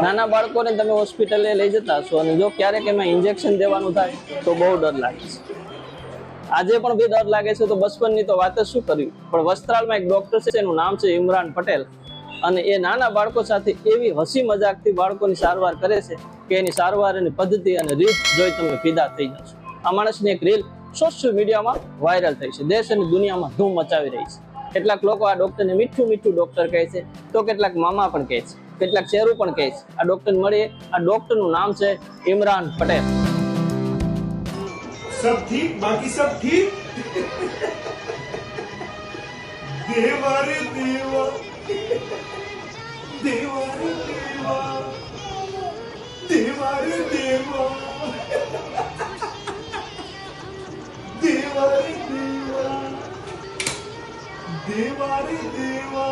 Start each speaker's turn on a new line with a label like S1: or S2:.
S1: નાના બાળકોને તમે હોસ્પિટલે લઈ જતા હશો અને જો ક્યારેક એમાં ઇન્જેક્શન દેવાનું થાય તો બહુ ડર લાગે છે. આજે પણ બી ડર લાગે છે. તો બચપનની તો વાત જ શું કરવી. પણ વસ્ત્રાલમાં એક ડોક્ટર છે, એનું નામ છે ઇમરાન પટેલ, અને એ નાના બાળકો સાથે એવી હસી મજાકથી બાળકોની સારવાર કરે છે કે એની સારવારની પદ્ધતિ અને રીત જોઈ તમે ફિદા થઈ જશો. આ માણસની એક રીલ સોશિયલ મીડિયામાં વાયરલ થઈ છે, દેશ અને દુનિયામાં ધૂમ મચાવી રહી છે. કેટલાક લોકો આ ડોક્ટરને મીઠું મીઠું ડોક્ટર કહે છે, તો કેટલાક મામા પણ કહે છે, કેટલાક શેરું પણ કહે છે. આ ડોક્ટર મળીએ. આ ડોક્ટરનું નામ છે ઇમરાન પટેલ.
S2: सब ठीक, बाकी सब ठीक। देवा रे देवा, देवा रे देवा, देवा रे देवा, देवा रे देवा, देवा रे देवा।